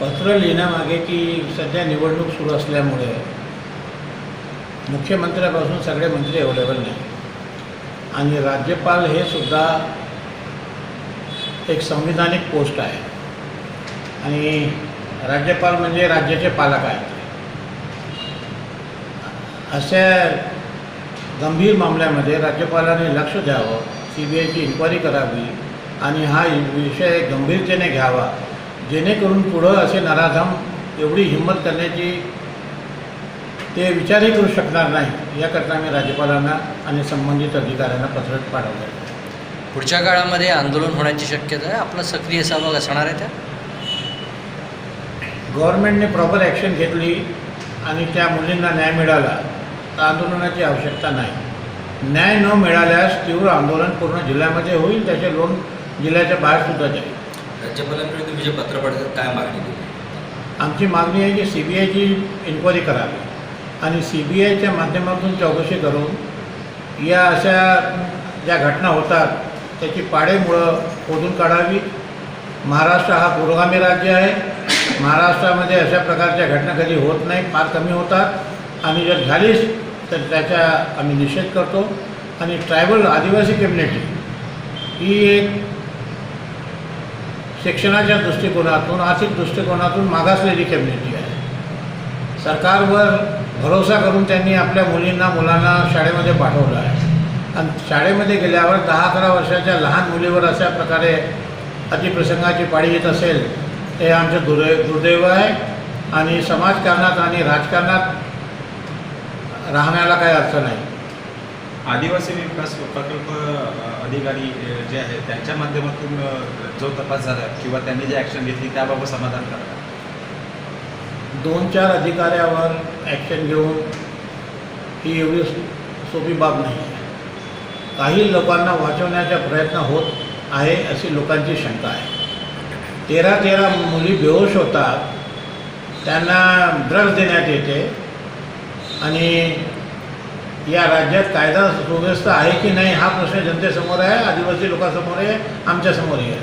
पत्र लिहिण्यामागे की सध्या निवडणूक सुरू असल्यामुळे मुख्यमंत्र्यापासून सगळे मंत्री अवेलेबल नाही आणि राज्यपाल हे सुद्धा एक संविधानिक पोस्ट आहे आणि राज्यपाल म्हणजे राज्याचे पालक आहेत. अशा गंभीर मामल्यामध्ये राज्यपालांनी लक्ष द्यावं, CBIची इन्क्वायरी करावी आणि हा विषय गंभीरतेने घ्यावा, जेणेकरून पुढं असे नराधम एवढी हिंमत करण्याची ते विचारही करू शकणार नाही. याकरता मी राज्यपालांना आणि संबंधित अधिकाऱ्यांना पत्र पाठवलं आहे. पुढच्या काळामध्ये आंदोलन होण्याची शक्यता आहे. आपला सक्रिय सहभाग असणार आहे त्या गव्हर्नमेंटने प्रॉपर ॲक्शन घेतली आणि त्या मुलींना न्याय मिळाला तर आंदोलनाची आवश्यकता नाही. न्याय न मिळाल्यास तीव्र आंदोलन पूर्ण जिल्ह्यामध्ये होईल, त्याचे लोन जिल्ह्याच्या बाहेरसुद्धा जाईल. राज्यपालांकडे तुम्ही जे पत्र पाठवतात काय मागणी केली? आमची मागणी आहे की CBIची इन्क्वायरी करावी आणि CBIच्या माध्यमातून चौकशी करून या अशा ज्या घटना होतात त्याची पाडेमुळं खोदून काढावी. महाराष्ट्र हा पुरोगामी राज्य आहे. महाराष्ट्रामध्ये अशा प्रकारच्या घटना कधी होत नाही, फार कमी होतात आणि जर झालीच तर त्याचा आम्ही निषेध करतो. आणि ट्रायबल आदिवासी कम्युनिटी ही एक शिक्षणाच्या दृष्टिकोनातून, आर्थिक दृष्टिकोनातून मागासलेली कम्युनिटी आहे. सरकारवर भरोसा करून त्यांनी आपल्या मुलांना शाळेमध्ये पाठवलं आहे आणि शाळेमध्ये गेल्यावर 10-11 वर्षाच्या लहान मुलीवर अशा प्रकारे अतिप्रसंगाची पाळी येत असेल हे आमचं दुर्दैव आहे आणि समाजकारणात आणि राजकारणात राहण्याला काही अर्थ नाही. आदिवासी विकास प्रकल्प अधिकारी जे आहेत त्यांच्या माध्यमातून जो तपास झाला किंवा त्यांनी जे ॲक्शन घेतली त्याबाबत समाधान करा. 2-4 अधिकाऱ्यावर ॲक्शन घेऊन ही एवढी सोपी बाब नाही आहे. काही लोकांना वाचवण्याचा प्रयत्न होत आहे अशी लोकांची शंका आहे. 13 मुली बेहोश होतात, त्यांना ड्रग्ज देण्यात येते आणि या राज्यात कायदा सुव्यवस्था आहे की नाही हा प्रश्न जनतेसमोर आहे, आदिवासी लोकांसमोर आहे, आमच्यासमोरही आहे.